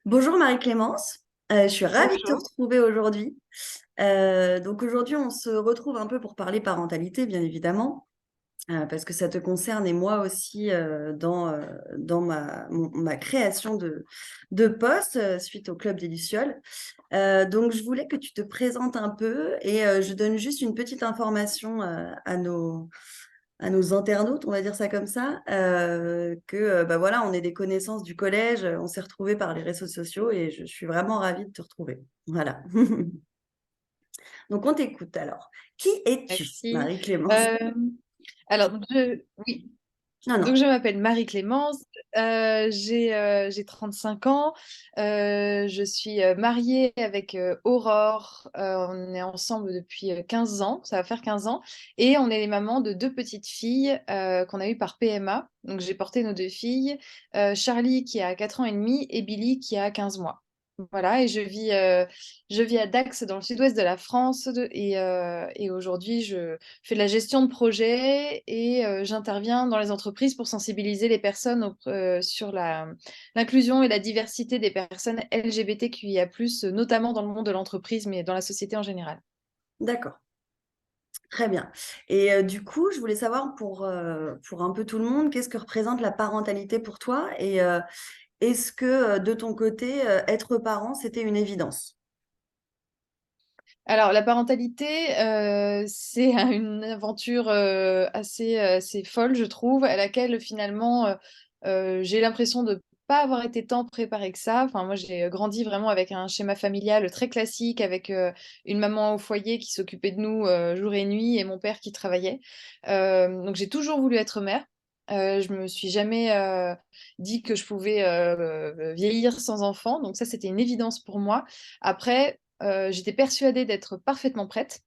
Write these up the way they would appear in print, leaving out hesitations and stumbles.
Bonjour Marie-Clémence. Je suis ravie de te Bonjour. retrouver aujourd'hui. Donc aujourd'hui, on se retrouve un peu pour parler parentalité, bien évidemment, parce que ça te concerne et moi aussi dans ma création de poste suite au Club des Lucioles. Donc je voulais que tu te présentes un peu et je donne juste une petite information à nos internautes, on va dire ça comme ça, que bah voilà, on est des connaissances du collège, on s'est retrouvés par les réseaux sociaux et je suis vraiment ravie de te retrouver. Voilà. Donc on t'écoute alors. Qui es-tu, Merci. Marie-Clémence? Euh, oui, Non, non. donc je m'appelle Marie-Clémence, j'ai 35 ans, je suis mariée avec Aurore, on est ensemble depuis 15 ans, ça va faire 15 ans, et on est les mamans de deux petites filles qu'on a eues par PMA. Donc j'ai porté nos deux filles, Charlie qui a 4 ans et demi et Billy qui a 15 mois. Voilà, et je vis à Dax, dans le sud-ouest de la France, et aujourd'hui, je fais de la gestion de projet et j'interviens dans les entreprises pour sensibiliser les personnes sur l'inclusion et la diversité des personnes LGBTQIA+, notamment dans le monde de l'entreprise, mais dans la société en général. D'accord. Très bien. Et du coup, je voulais savoir pour un peu tout le monde, qu'est-ce que représente la parentalité pour toi? Et est-ce que de ton côté, être parent, c'était une évidence? Alors, la parentalité, c'est une aventure assez folle, je trouve, à laquelle finalement, j'ai l'impression de pas avoir été tant préparée que ça. Enfin, moi, j'ai grandi vraiment avec un schéma familial très classique, avec une maman au foyer qui s'occupait de nous jour et nuit et mon père qui travaillait. Donc, j'ai toujours voulu être mère. Je me suis jamais dit que je pouvais vieillir sans enfant. Donc, ça, c'était une évidence pour moi. Après, j'étais persuadée d'être parfaitement prête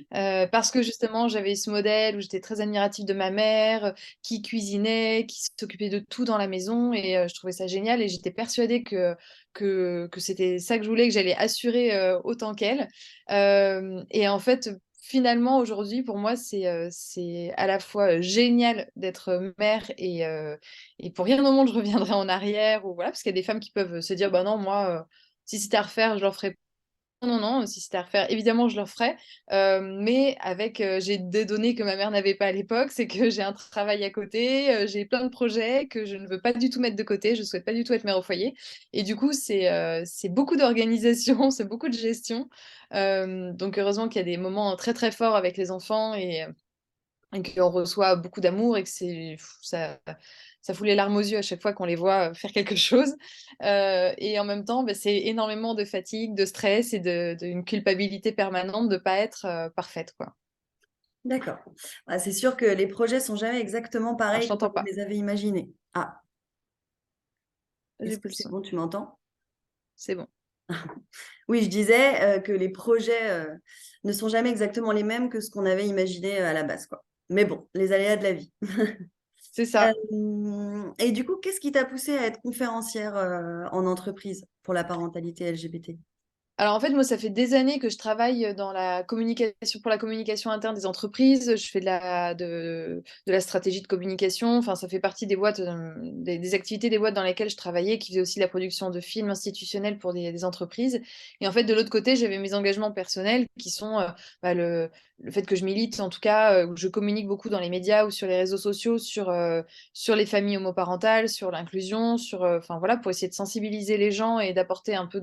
parce que justement j'avais ce modèle où j'étais très admirative de ma mère qui cuisinait, qui s'occupait de tout dans la maison et je trouvais ça génial et j'étais persuadée que c'était ça que je voulais, que j'allais assurer autant qu'elle. Et en fait, finalement, aujourd'hui, pour moi, c'est à la fois génial d'être mère et pour rien au monde, je reviendrai en arrière ou voilà, parce qu'il y a des femmes qui peuvent se dire, bah non, moi, si c'était à refaire, je leur ferais non, non, si c'était à refaire, évidemment, je le referais. Mais avec, j'ai des données que ma mère n'avait pas à l'époque, c'est que j'ai un travail à côté, j'ai plein de projets que je ne veux pas du tout mettre de côté, je ne souhaite pas du tout être mère au foyer. Et du coup, c'est beaucoup d'organisation, c'est beaucoup de gestion. Donc, heureusement qu'il y a des moments très, très forts avec les enfants et qu'on reçoit beaucoup d'amour et que ça fout les larmes aux yeux à chaque fois qu'on les voit faire quelque chose. Et en même temps, bah, c'est énormément de fatigue, de stress et une culpabilité permanente de ne pas être parfaite, quoi. D'accord. Ah, c'est sûr que les projets sont jamais exactement Alors, je pareils comme t'entends vous pas. les avez imaginés. Ah, J'ai est-ce plus que le c'est son. bon, tu m'entends? C'est bon. Oui, je disais que les projets ne sont jamais exactement les mêmes que ce qu'on avait imaginé à la base, quoi. Mais bon, les aléas de la vie. C'est ça. Et du coup, qu'est-ce qui t'a poussé à être conférencière en entreprise pour la parentalité LGBT? Alors en fait, moi, ça fait des années que je travaille dans la communication, pour la communication interne des entreprises. Je fais de la stratégie de communication. Enfin, ça fait partie des boîtes, des activités des boîtes dans lesquelles je travaillais, qui faisaient aussi la production de films institutionnels pour des entreprises. Et en fait, de l'autre côté, j'avais mes engagements personnels qui sont bah, le fait que je milite, en tout cas, où je communique beaucoup dans les médias ou sur les réseaux sociaux sur les familles homoparentales, sur l'inclusion, enfin voilà, pour essayer de sensibiliser les gens et d'apporter un peu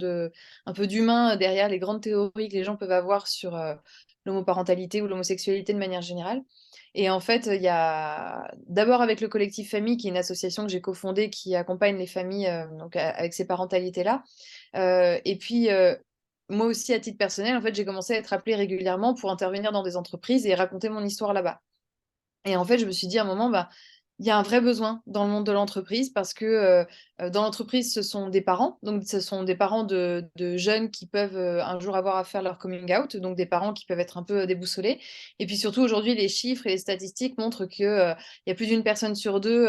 d'humain derrière les grandes théories que les gens peuvent avoir sur l'homoparentalité ou l'homosexualité de manière générale. Et en fait, il y a d'abord avec le collectif Famille, qui est une association que j'ai cofondée qui accompagne les familles donc, avec ces parentalités-là. Et puis, moi aussi, à titre personnel, en fait, j'ai commencé à être appelée régulièrement pour intervenir dans des entreprises et raconter mon histoire là-bas. Et en fait, je me suis dit à un moment, bah, il y a un vrai besoin dans le monde de l'entreprise parce que dans l'entreprise, ce sont des parents. Donc, ce sont des parents de jeunes qui peuvent un jour avoir à faire leur coming out. Donc, des parents qui peuvent être un peu déboussolés. Et puis surtout, aujourd'hui, les chiffres et les statistiques montrent qu'il y a plus d'une personne sur deux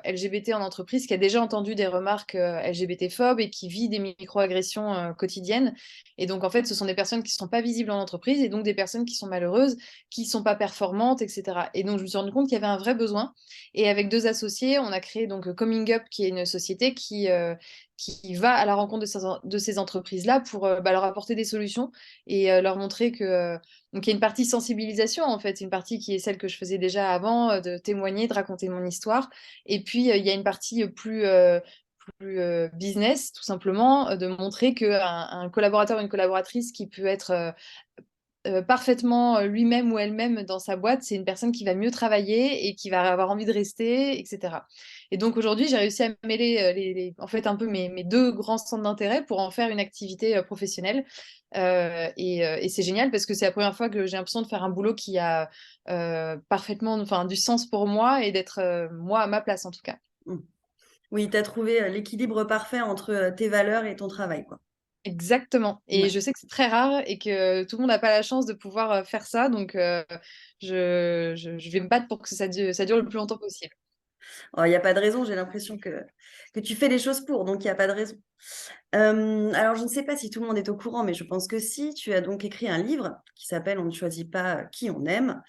LGBT en entreprise qui a déjà entendu des remarques LGBT-phobes et qui vit des micro-agressions quotidiennes. Et donc, en fait, ce sont des personnes qui ne sont pas visibles en entreprise et donc des personnes qui sont malheureuses qui sont pas performantes, etc. Et donc, je me suis rendu compte qu'il y avait un vrai besoin. Et avec deux associés, on a créé donc Coming Up, qui est une société société qui va à la rencontre de ces entreprises-là pour leur apporter des solutions et leur montrer que... donc, il y a une partie sensibilisation, en fait, une partie qui est celle que je faisais déjà avant, de témoigner, de raconter mon histoire. Et puis, il y a une partie plus business, tout simplement, de montrer qu'un collaborateur ou une collaboratrice qui peut être parfaitement lui-même ou elle-même dans sa boîte, c'est une personne qui va mieux travailler et qui va avoir envie de rester, etc. Et donc aujourd'hui, j'ai réussi à mêler en fait un peu mes deux grands centres d'intérêt pour en faire une activité professionnelle. Et c'est génial parce que c'est la première fois que j'ai l'impression de faire un boulot qui a parfaitement, enfin, du sens pour moi et d'être moi à ma place en tout cas. Mmh. Oui, tu as trouvé l'équilibre parfait entre tes valeurs et ton travail, quoi. Exactement. Et Ouais. je sais que c'est très rare et que tout le monde n'a pas la chance de pouvoir faire ça. Donc, je vais me battre pour que ça dure le plus longtemps possible. Il n'y a pas de raison, j'ai l'impression que tu fais les choses pour, donc il n'y a pas de raison. Alors, je ne sais pas si tout le monde est au courant, mais je pense que si. Tu as donc écrit un livre qui s'appelle On ne choisit pas qui on aime,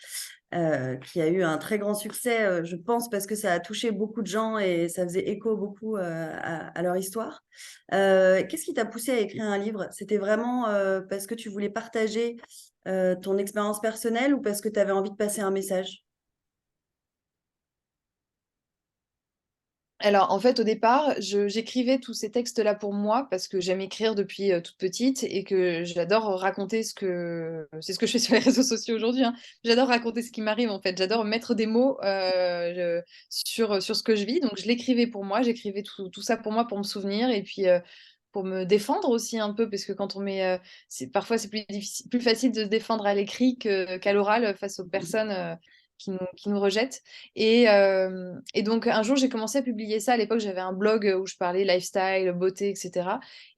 qui a eu un très grand succès, je pense, parce que ça a touché beaucoup de gens et ça faisait écho beaucoup à leur histoire. Qu'est-ce qui t'a poussé à écrire un livre? C'était vraiment parce que tu voulais partager ton expérience personnelle ou parce que tu avais envie de passer un message? Alors, en fait, au départ, j'écrivais tous ces textes-là pour moi parce que j'aime écrire depuis toute petite et que j'adore raconter c'est ce que je fais sur les réseaux sociaux aujourd'hui, hein. J'adore raconter ce qui m'arrive, en fait. J'adore mettre des mots sur ce que je vis. Donc, je l'écrivais pour moi, j'écrivais tout ça pour moi pour me souvenir et puis pour me défendre aussi un peu parce que quand on met... parfois, c'est plus difficile, plus facile de se défendre à l'écrit qu'à l'oral face aux personnes qui nous rejettent. Et donc, un jour, j'ai commencé à publier ça. À l'époque, j'avais un blog où je parlais lifestyle, beauté, etc.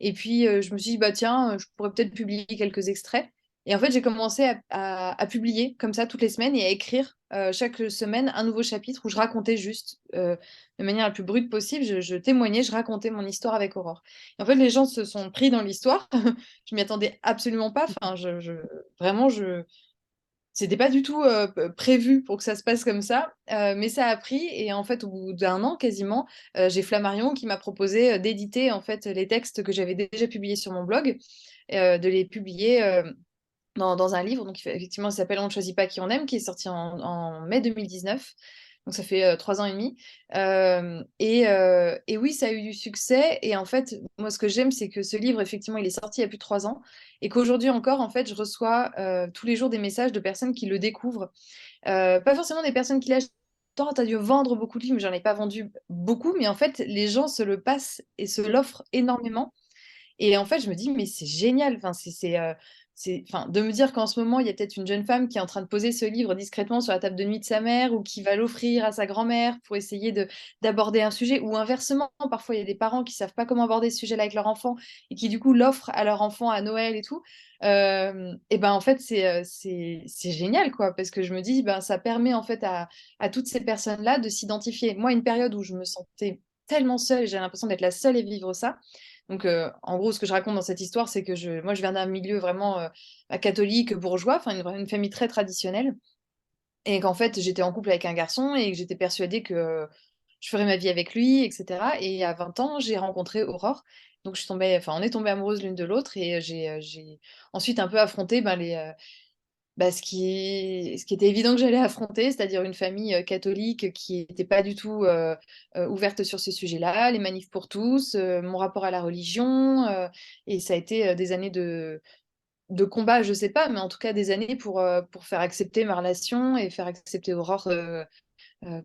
Et puis, je me suis dit, bah tiens, je pourrais peut-être publier quelques extraits. Et en fait, j'ai commencé à publier comme ça toutes les semaines et à écrire chaque semaine un nouveau chapitre où je racontais juste de manière la plus brute possible. Je témoignais, je racontais mon histoire avec Aurore. Et en fait, les gens se sont pris dans l'histoire. Je m'y attendais absolument pas. Enfin, vraiment, c'était pas du tout prévu pour que ça se passe comme ça, mais ça a pris et en fait au bout d'un an quasiment, j'ai Flammarion qui m'a proposé d'éditer en fait les textes que j'avais déjà publiés sur mon blog, de les publier dans un livre. Donc effectivement, ça s'appelle On ne choisit pas qui on aime, qui est sorti en mai 2019. Donc ça fait 3 ans et demi. Et oui, ça a eu du succès. Et en fait, moi, ce que j'aime, c'est que ce livre, effectivement, il est sorti il y a plus de 3 ans. Et qu'aujourd'hui encore, en fait, je reçois tous les jours des messages de personnes qui le découvrent. Pas forcément des personnes qui l'achètent. T'as dû vendre beaucoup de livres, mais j'en ai pas vendu beaucoup. Mais en fait, les gens se le passent et se l'offrent énormément. Et en fait, je me dis, mais c'est génial. Enfin, enfin, de me dire qu'en ce moment, il y a peut-être une jeune femme qui est en train de poser ce livre discrètement sur la table de nuit de sa mère ou qui va l'offrir à sa grand-mère pour essayer d'aborder un sujet. Ou inversement, parfois, il y a des parents qui savent pas comment aborder ce sujet-là avec leur enfant et qui, du coup, l'offrent à leur enfant à Noël et tout. Et ben, en fait, c'est génial, quoi. Parce que je me dis, ben, ça permet, en fait, à toutes ces personnes-là de s'identifier. Moi, une période où je me sentais tellement seule, j'ai l'impression d'être la seule à vivre ça. Donc, en gros, ce que je raconte dans cette histoire, c'est que moi, je viens d'un milieu vraiment catholique, bourgeois, enfin, une famille très traditionnelle, et qu'en fait, j'étais en couple avec un garçon et que j'étais persuadée que je ferais ma vie avec lui, etc. Et à 20 ans, j'ai rencontré Aurore. Donc, on est tombées amoureuses l'une de l'autre, et j'ai ensuite un peu affronté ben, ce qui était évident que j'allais affronter, c'est-à-dire une famille catholique qui n'était pas du tout ouverte sur ce sujet-là, les manifs pour tous, mon rapport à la religion, et ça a été des années de combat, je sais pas, mais en tout cas des années pour faire accepter ma relation et faire accepter Aurore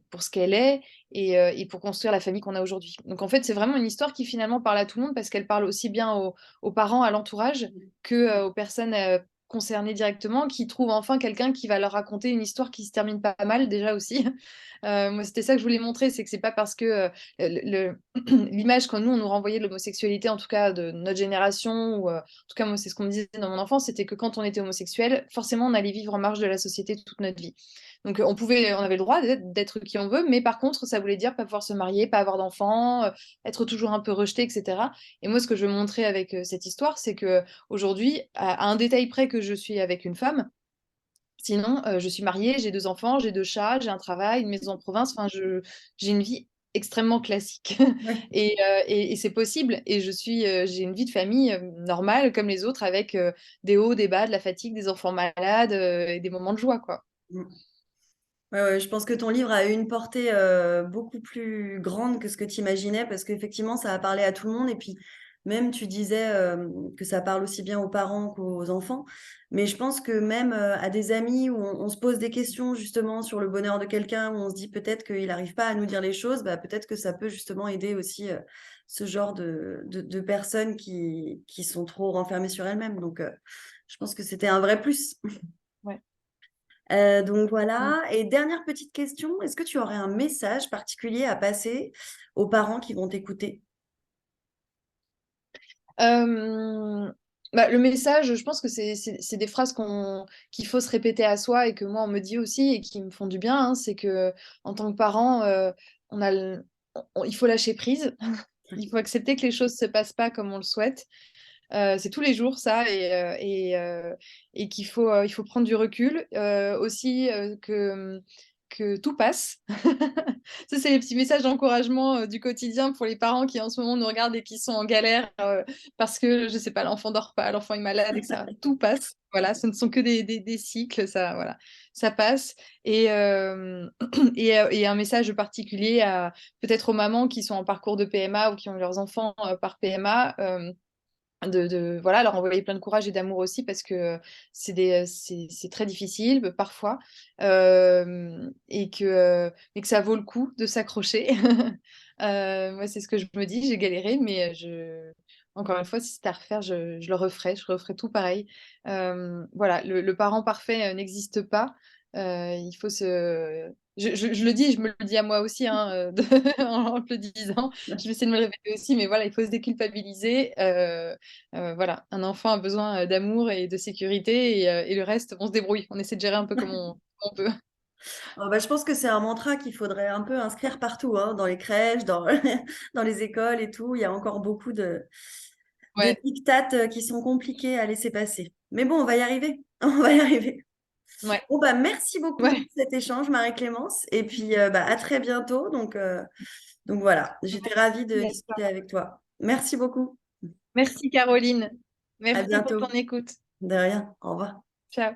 pour ce qu'elle est, et pour construire la famille qu'on a aujourd'hui. Donc en fait, c'est vraiment une histoire qui finalement parle à tout le monde parce qu'elle parle aussi bien aux parents, à l'entourage, que aux personnes concernées directement, qui trouvent enfin quelqu'un qui va leur raconter une histoire qui se termine pas mal déjà aussi. Moi, c'était ça que je voulais montrer, c'est que c'est pas parce que l'image que nous, on nous renvoyait de l'homosexualité, en tout cas de notre génération, ou en tout cas moi, c'est ce qu'on me disait dans mon enfance, c'était que quand on était homosexuel, forcément, on allait vivre en marge de la société toute notre vie. Donc on avait le droit d'être qui on veut, mais par contre, ça voulait dire pas pouvoir se marier, pas avoir d'enfants, être toujours un peu rejeté, etc. Et moi, ce que je veux montrer avec cette histoire, c'est que aujourd'hui, à un détail près que je suis avec une femme, sinon, je suis mariée, j'ai 2 enfants, j'ai 2 chats, j'ai un travail, une maison en province, enfin, j'ai une vie extrêmement classique. Ouais. Et c'est possible. Et j'ai une vie de famille normale comme les autres avec des hauts, des bas, de la fatigue, des enfants malades et des moments de joie, quoi. Mm. Ouais, ouais, je pense que ton livre a eu une portée beaucoup plus grande que ce que tu imaginais, parce qu'effectivement, ça a parlé à tout le monde. Et puis, même, tu disais que ça parle aussi bien aux parents qu'aux enfants. Mais je pense que même à des amis où on se pose des questions justement sur le bonheur de quelqu'un, où on se dit peut-être qu'il n'arrive pas à nous dire les choses, bah, peut-être que ça peut justement aider aussi ce genre de personnes qui sont trop renfermées sur elles-mêmes. Donc, je pense que c'était un vrai plus. Ouais. Donc Mm. voilà. Et dernière petite question, est-ce que tu aurais un message particulier à passer aux parents qui vont t'écouter? Euh, Bah, le message, je pense que c'est des phrases qu'il faut se répéter à soi et que moi, on me dit aussi et qui me font du bien. Hein. C'est que en tant que parent, on a il faut lâcher prise. Il faut accepter que les choses se passent pas comme on le souhaite. C'est tous les jours ça et il faut prendre du recul. Aussi que tout passe. Ça, c'est les petits messages d'encouragement du quotidien pour les parents qui en ce moment nous regardent et qui sont en galère parce que, je sais pas, l'enfant dort pas, l'enfant est malade, etc. Tout passe. Voilà, ce ne sont que des cycles, ça, voilà, ça passe. Et un message particulier peut-être aux mamans qui sont en parcours de PMA ou qui ont leurs enfants par PMA. Voilà, leur envoyer plein de courage et d'amour aussi parce que c'est très difficile parfois mais que ça vaut le coup de s'accrocher. Moi, c'est ce que je me dis, j'ai galéré, mais encore une fois, si c'était à refaire, je referais tout pareil. Voilà, le parent parfait n'existe pas. Il faut se... je le dis, je me le dis à moi aussi en te le disant. Je vais essayer de me le répéter aussi, mais voilà, il faut se déculpabiliser. Voilà, un enfant a besoin d'amour et de sécurité et le reste, on se débrouille. On essaie de gérer un peu comme on peut. Bah, je pense que c'est un mantra qu'il faudrait un peu inscrire partout, hein, dans les crèches, dans, dans les écoles et tout. Il y a encore beaucoup de Ouais, dictates qui sont compliqués à laisser passer. Mais bon, on va y arriver. On va y arriver. ouais, Bon, bah, merci beaucoup pour ouais. cet échange, Marie-Clémence. Et puis, bah, à très bientôt. Donc voilà, j'étais ravie de Merci à discuter toi. avec toi. Merci beaucoup. Merci Caroline. À Merci pour ton bientôt. écoute. De rien. Au revoir. Ciao.